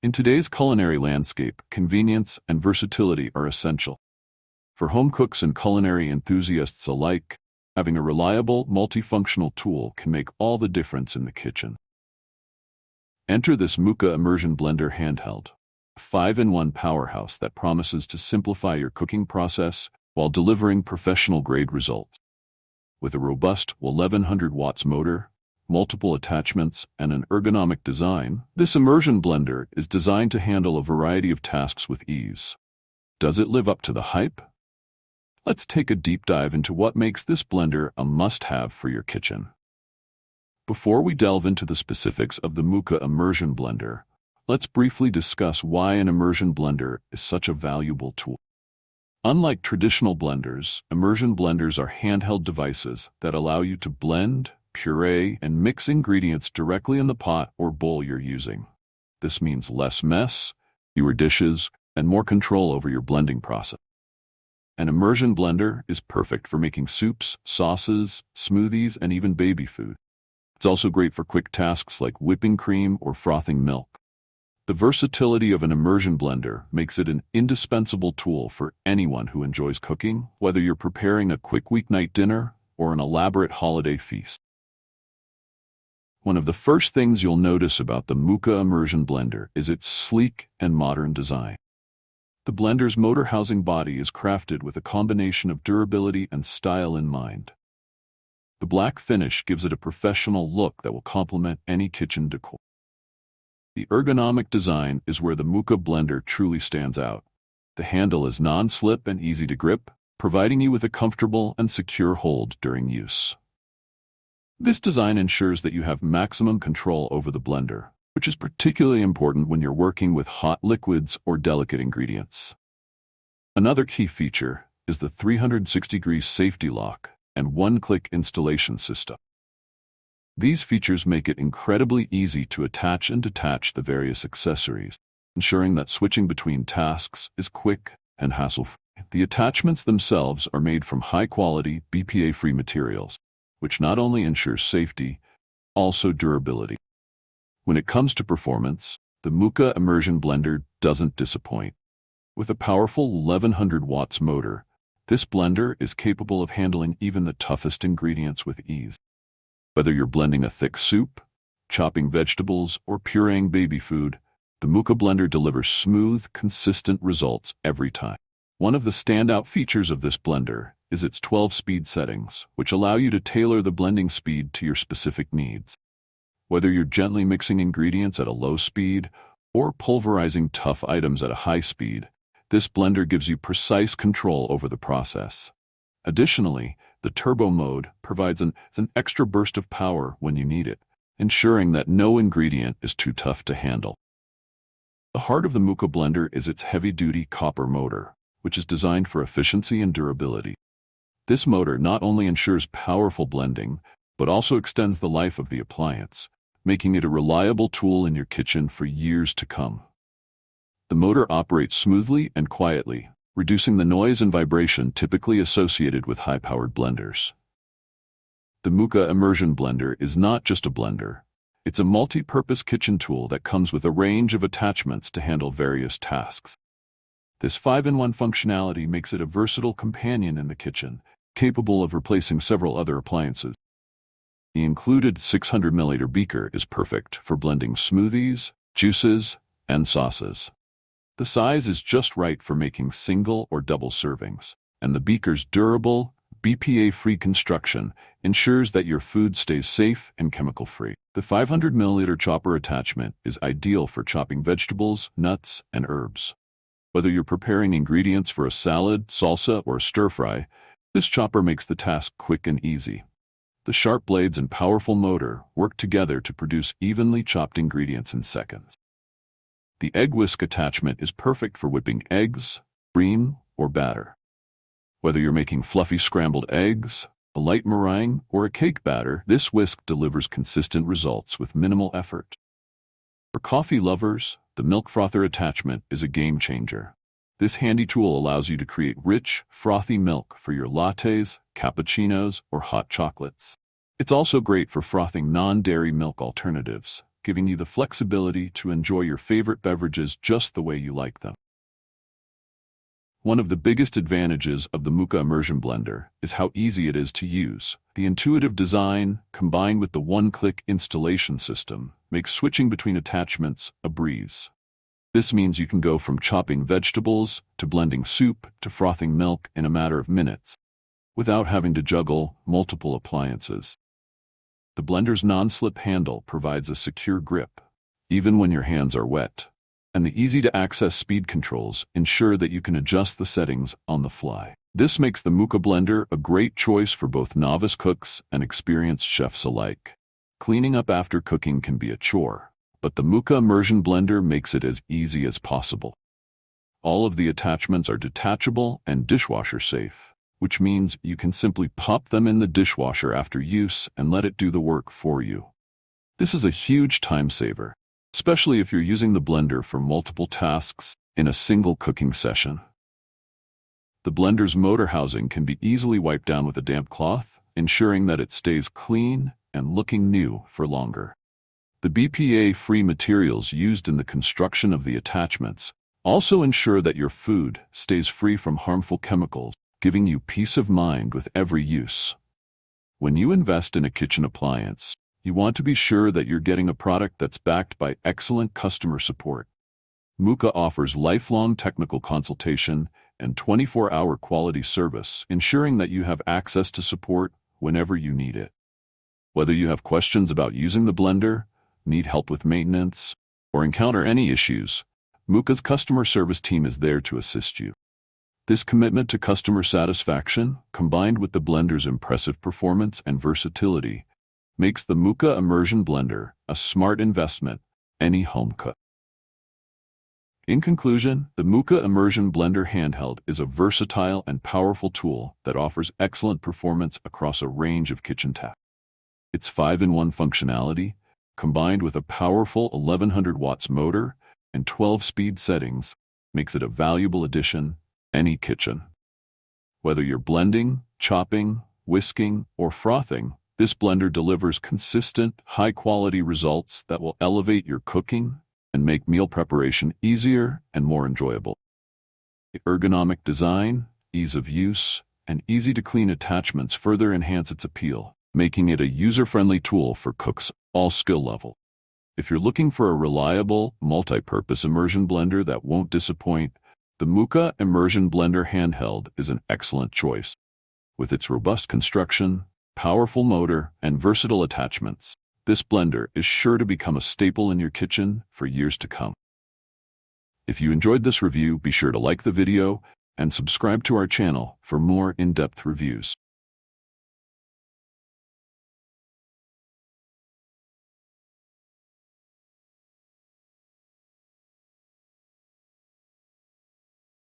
In today's culinary landscape, convenience and versatility are essential. For home cooks and culinary enthusiasts alike, having a reliable, multifunctional tool can make all the difference in the kitchen. Enter this Mooka Immersion Blender handheld, a 5-in-1 powerhouse that promises to simplify your cooking process while delivering professional-grade results. With a robust 1100 watts motor, multiple attachments, and an ergonomic design, this immersion blender is designed to handle a variety of tasks with ease. Does it live up to the hype? Let's take a deep dive into what makes this blender a must-have for your kitchen. Before we delve into the specifics of the Mooka Immersion Blender, let's briefly discuss why an immersion blender is such a valuable tool. Unlike traditional blenders, immersion blenders are handheld devices that allow you to blend, puree, and mix ingredients directly in the pot or bowl you're using. This means less mess, fewer dishes, and more control over your blending process. An immersion blender is perfect for making soups, sauces, smoothies, and even baby food. It's also great for quick tasks like whipping cream or frothing milk. The versatility of an immersion blender makes it an indispensable tool for anyone who enjoys cooking, whether you're preparing a quick weeknight dinner or an elaborate holiday feast. One of the first things you'll notice about the Mooka Immersion Blender is its sleek and modern design. The blender's motor housing body is crafted with a combination of durability and style in mind. The black finish gives it a professional look that will complement any kitchen decor. The ergonomic design is where the Mooka blender truly stands out. The handle is non-slip and easy to grip, providing you with a comfortable and secure hold during use. This design ensures that you have maximum control over the blender, which is particularly important when you're working with hot liquids or delicate ingredients. Another key feature is the 360-degree safety lock and one-click installation system. These features make it incredibly easy to attach and detach the various accessories, ensuring that switching between tasks is quick and hassle-free. The attachments themselves are made from high-quality, BPA-free materials, which not only ensures safety, also durability. When it comes to performance, the Mooka Immersion Blender doesn't disappoint. With a powerful 1100 watts motor, this blender is capable of handling even the toughest ingredients with ease. Whether you're blending a thick soup, chopping vegetables, or pureeing baby food, the Mooka blender delivers smooth, consistent results every time. One of the standout features of this blender is its 12-speed settings, which allow you to tailor the blending speed to your specific needs. Whether you're gently mixing ingredients at a low speed or pulverizing tough items at a high speed, this blender gives you precise control over the process. Additionally, the turbo mode provides an extra burst of power when you need it, ensuring that no ingredient is too tough to handle. The heart of the Mooka blender is its heavy-duty copper motor, which is designed for efficiency and durability. This motor not only ensures powerful blending, but also extends the life of the appliance, making it a reliable tool in your kitchen for years to come. The motor operates smoothly and quietly, reducing the noise and vibration typically associated with high-powered blenders. The Mooka Immersion Blender is not just a blender. It's a multi-purpose kitchen tool that comes with a range of attachments to handle various tasks. This 5-in-1 functionality makes it a versatile companion in the kitchen, capable of replacing several other appliances. The included 600-milliliter beaker is perfect for blending smoothies, juices, and sauces. The size is just right for making single or double servings, and the beaker's durable, BPA-free construction ensures that your food stays safe and chemical-free. The 500-milliliter chopper attachment is ideal for chopping vegetables, nuts, and herbs. Whether you're preparing ingredients for a salad, salsa, or a stir-fry, this chopper makes the task quick and easy. The sharp blades and powerful motor work together to produce evenly chopped ingredients in seconds. The egg whisk attachment is perfect for whipping eggs, cream, or batter. Whether you're making fluffy scrambled eggs, a light meringue, or a cake batter, this whisk delivers consistent results with minimal effort. For coffee lovers, the milk frother attachment is a game changer. This handy tool allows you to create rich, frothy milk for your lattes, cappuccinos, or hot chocolates. It's also great for frothing non-dairy milk alternatives, giving you the flexibility to enjoy your favorite beverages just the way you like them. One of the biggest advantages of the Mooka Immersion Blender is how easy it is to use. The intuitive design, combined with the one-click installation system, makes switching between attachments a breeze. This means you can go from chopping vegetables to blending soup to frothing milk in a matter of minutes, without having to juggle multiple appliances. The blender's non-slip handle provides a secure grip, even when your hands are wet, and the easy-to-access speed controls ensure that you can adjust the settings on the fly. This makes the Mooka Blender a great choice for both novice cooks and experienced chefs alike. Cleaning up after cooking can be a chore, but the Mooka Immersion Blender makes it as easy as possible. All of the attachments are detachable and dishwasher safe, which means you can simply pop them in the dishwasher after use and let it do the work for you. This is a huge time saver, especially if you're using the blender for multiple tasks in a single cooking session. The blender's motor housing can be easily wiped down with a damp cloth, ensuring that it stays clean and looking new for longer. The BPA-free materials used in the construction of the attachments also ensure that your food stays free from harmful chemicals, giving you peace of mind with every use. When you invest in a kitchen appliance, you want to be sure that you're getting a product that's backed by excellent customer support. Mooka offers lifelong technical consultation and 24-hour quality service, ensuring that you have access to support whenever you need it. Whether you have questions about using the blender, need help with maintenance, or encounter any issues, Mooka's customer service team is there to assist you. This commitment to customer satisfaction, combined with the blender's impressive performance and versatility, makes the Mooka Immersion Blender a smart investment for any home cook. In conclusion, the Mooka Immersion Blender handheld is a versatile and powerful tool that offers excellent performance across a range of kitchen tasks. Its 5-in-1 functionality, combined with a powerful 1100 watts motor and 12-speed settings, makes it a valuable addition to any kitchen. Whether you're blending, chopping, whisking, or frothing, this blender delivers consistent, high-quality results that will elevate your cooking and make meal preparation easier and more enjoyable. The ergonomic design, ease of use, and easy-to-clean attachments further enhance its appeal, making it a user-friendly tool for cooks of all skill levels. If you're looking for a reliable, multi-purpose immersion blender that won't disappoint, the Mooka Immersion Blender handheld is an excellent choice. With its robust construction, powerful motor, and versatile attachments, this blender is sure to become a staple in your kitchen for years to come. If you enjoyed this review, be sure to like the video and subscribe to our channel for more in-depth reviews.